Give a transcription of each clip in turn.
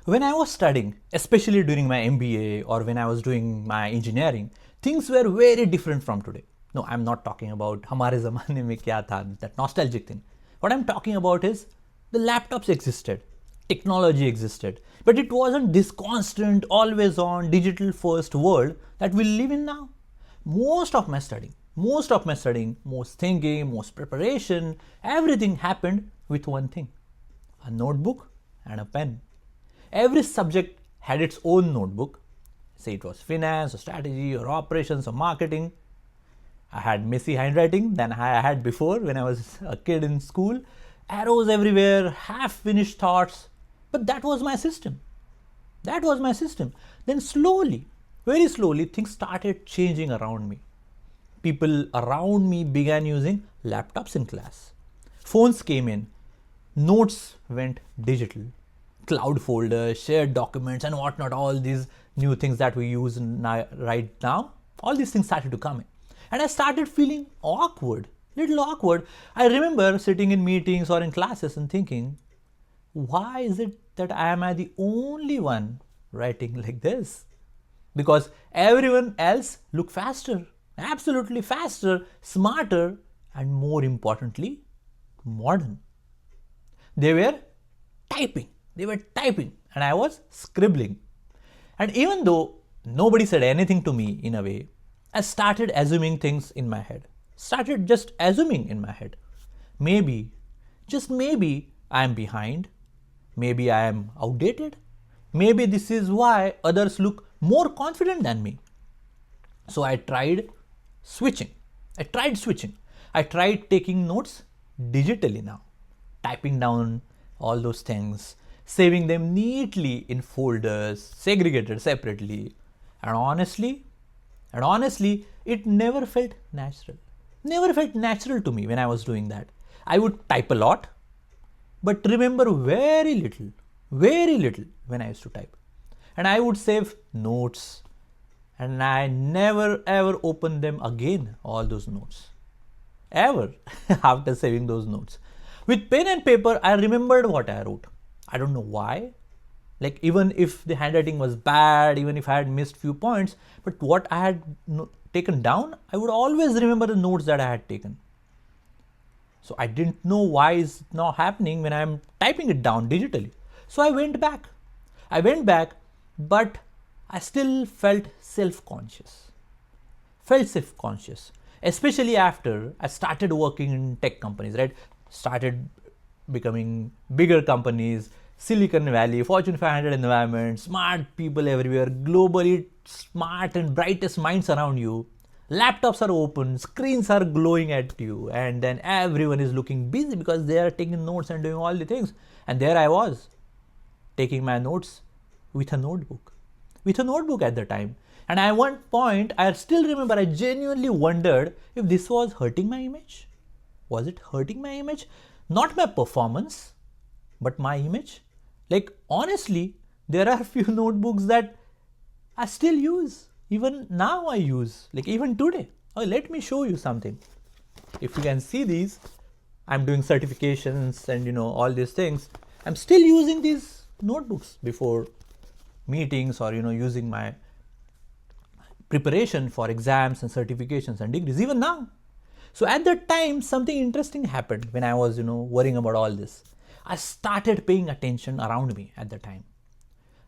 When I was studying, especially during my MBA or when I was doing my engineering, things were very different from today. No, I'm not talking about hamare zamane mein kya tha, that nostalgic thing. What I'm talking about is the laptops existed, technology existed, but it wasn't this constant, always on, digital first world that we live in now. Most of my studying, most thinking, most preparation, everything happened with one thing: a notebook and a pen. Every subject had its own notebook, say it was finance or strategy or operations or marketing. I had messy handwriting than I had before when I was a kid in school, arrows everywhere, half finished thoughts. But that was my system. That was my system. Then slowly, very slowly, things started changing around me. People around me began using laptops in class. Phones came in, notes went digital, cloud folders, shared documents, and whatnot, all these new things that we use right now, all these things started to come in. And I started feeling awkward, little awkward. I remember sitting in meetings or in classes and thinking, why is it that am I the only one writing like this? Because everyone else looked faster, absolutely faster, smarter, and more importantly, modern. They were typing. They were typing, and I was scribbling. And even though nobody said anything to me in a way, I started assuming things in my head. Started just assuming in my head. Maybe, just maybe, I am behind. Maybe I am outdated. Maybe this is why others look more confident than me. So I tried switching. I tried taking notes digitally now, typing down all those things, saving them neatly in folders, segregated separately. And honestly, it never felt natural. Never felt natural to me when I was doing that. I would type a lot, but remember very little when I used to type. And I would save notes, and I never ever opened them again, all those notes. Ever after saving those notes. With pen and paper, I remembered what I wrote. I don't know why. Like, even if the handwriting was bad, even if I had missed few points, but what I had taken down, I would always remember the notes that I had taken. So I didn't know why is now happening when I'm typing it down digitally. So I went back, but I still felt self-conscious. Especially after I started working in tech companies, right? Started becoming bigger companies, Silicon Valley, Fortune 500 environment, smart people everywhere, globally smart and brightest minds around you. Laptops are open, screens are glowing at you, and then everyone is looking busy because they are taking notes and doing all the things. And there I was, taking my notes with a notebook. At the time. And at one point, I still remember, I genuinely wondered if this was hurting my image. Was it hurting my image? Not my performance, but my image. Like, honestly, there are a few notebooks that I still use. Even now I use, like even today. Oh, let me show you something. If you can see these, I'm doing certifications and all these things. I'm still using these notebooks before meetings or using my preparation for exams and certifications and degrees, even now. So at that time, something interesting happened when I was worrying about all this. I started paying attention around me at the time.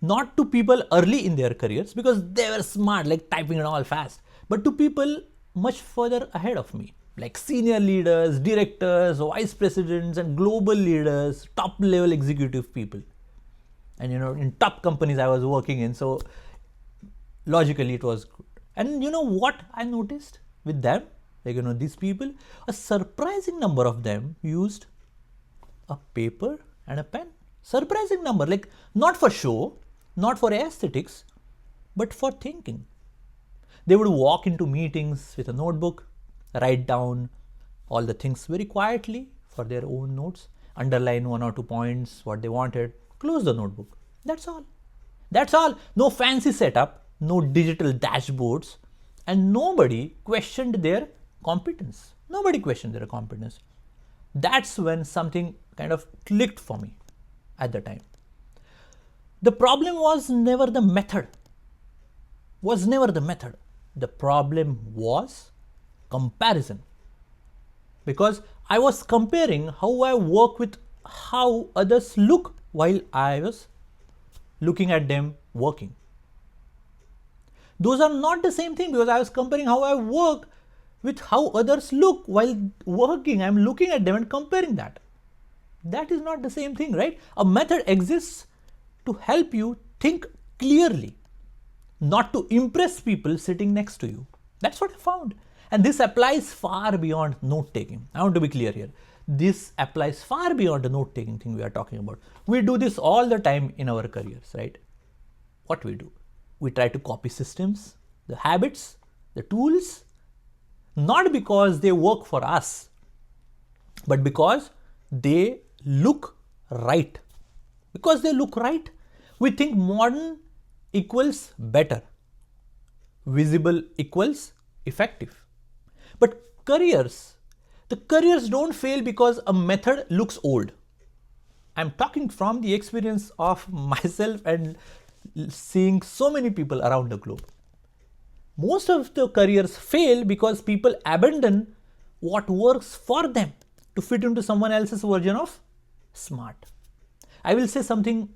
Not to people early in their careers because they were smart, like typing it all fast, but to people much further ahead of me, like senior leaders, directors, vice presidents, and global leaders, top level executive people. And in top companies I was working in, so logically it was good. And what I noticed with them, like these people, a surprising number of them used a paper and a pen. Surprising number, like not for show, not for aesthetics, but for thinking. They would walk into meetings with a notebook, write down all the things very quietly for their own notes, underline 1 or 2 points, what they wanted, close the notebook. That's all. That's all. No fancy setup, no digital dashboards, and nobody questioned their competence. That's when something kind of clicked for me at the time. The problem was never the method. The problem was comparison. Because I was comparing how I work with how others look while I was looking at them working. Those are not the same thing, because I was comparing how I work with how others look while working. I'm looking at them and comparing that. That is not the same thing, right? A method exists to help you think clearly, not to impress people sitting next to you. That's what I found. And this applies far beyond note taking. I want to be clear here. This applies far beyond the note taking thing we are talking about. We do this all the time in our careers, right? What we do? We try to copy systems, the habits, the tools, not because they work for us, but because they look right. Because they look right, we think modern equals better, visible equals effective. But the careers don't fail because a method looks old. I'm talking from the experience of myself and seeing so many people around the globe. Most of the careers fail because people abandon what works for them to fit into someone else's version of smart. I will say something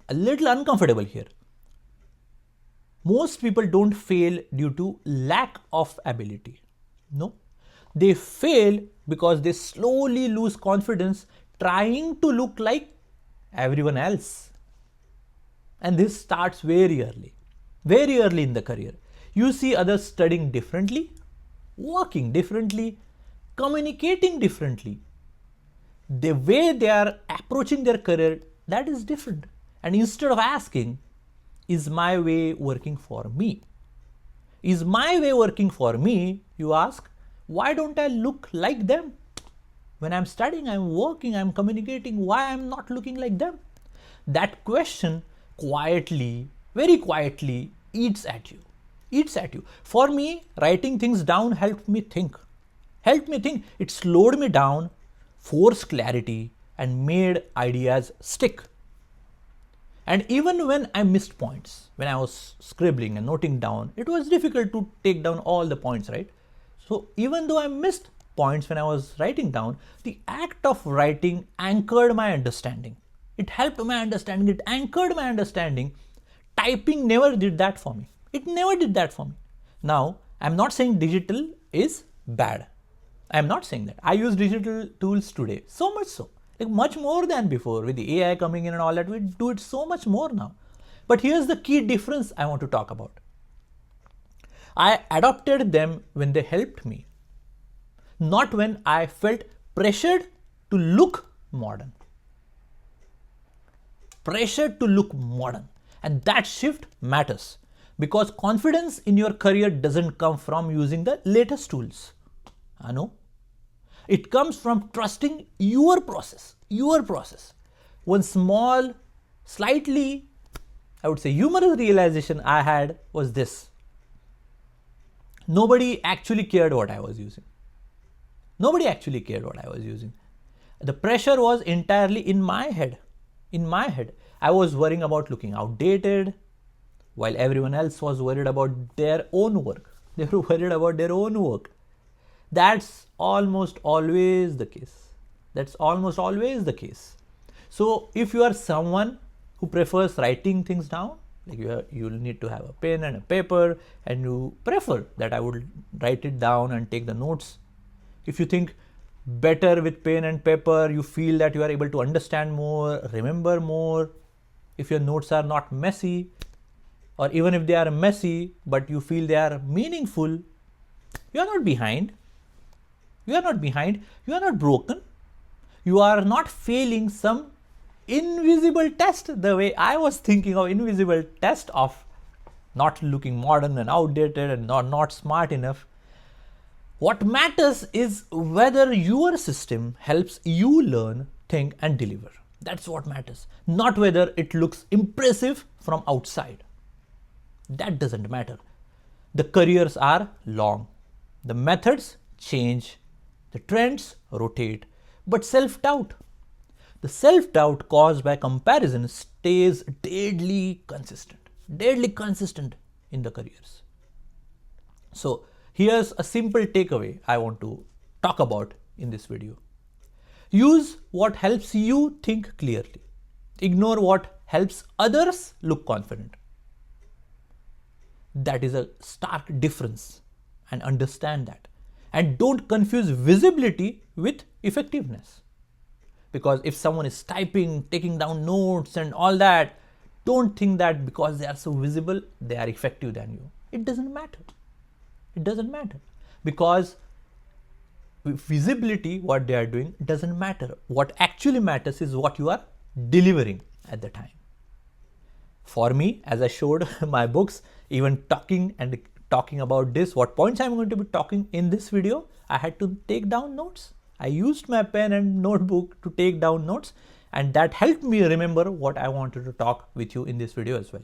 a little uncomfortable here. Most people don't fail due to lack of ability. No, they fail because they slowly lose confidence trying to look like everyone else. And this starts very early in the career. You see others studying differently, working differently, communicating differently. The way they are approaching their career, that is different. And instead of asking, is my way working for me? Is my way working for me? You ask, why don't I look like them? When I'm studying, I'm working, I'm communicating, why I'm not looking like them? That question quietly, very quietly eats at you. For me, writing things down helped me think. It slowed me down, forced clarity, and made ideas stick. And even when I missed points, when I was scribbling and noting down, it was difficult to take down all the points, right? So even though I missed points when I was writing down, the act of writing anchored my understanding. It helped my understanding, it anchored my understanding. Typing never did that for me. It never did that for me. Now, I'm not saying digital is bad. I'm not saying that. I use digital tools today, so much so. Like much more than before. With the AI coming in and all that, we do it so much more now. But here's the key difference I want to talk about. I adopted them when they helped me, not when I felt pressured to look modern. And that shift matters, because confidence in your career doesn't come from using the latest tools. I know. It comes from trusting your process. One small, slightly, I would say, humorous realization I had was this. Nobody actually cared what I was using. The pressure was entirely in my head. I was worrying about looking outdated, while everyone else was worried about their own work. That's almost always the case. So if you are someone who prefers writing things down, like you'll need to have a pen and a paper, and you prefer that I would write it down and take the notes. If you think better with pen and paper, you feel that you are able to understand more, remember more. If your notes are not messy, or even if they are messy, but you feel they are meaningful, you are not behind. You are not broken. You are not failing some invisible test, the way I was thinking of invisible test of not looking modern and outdated and not smart enough. What matters is whether your system helps you learn, think, and deliver. That's what matters. Not whether it looks impressive from outside. That doesn't matter. The careers are long. The methods change. The trends rotate. But self-doubt, the self-doubt caused by comparison stays deadly consistent in the careers. So here's a simple takeaway I want to talk about in this video. Use what helps you think clearly. Ignore what helps others look confident. That is a stark difference, and understand that. And don't confuse visibility with effectiveness. Because if someone is typing, taking down notes and all that, don't think that because they are so visible, they are effective than you. It doesn't matter. It doesn't matter. Because visibility, what they are doing, doesn't matter. What actually matters is what you are delivering at the time. For me, as I showed my books, even talking about this, what points I'm going to be talking in this video, I had to take down notes. I used my pen and notebook to take down notes, and that helped me remember what I wanted to talk with you in this video as well.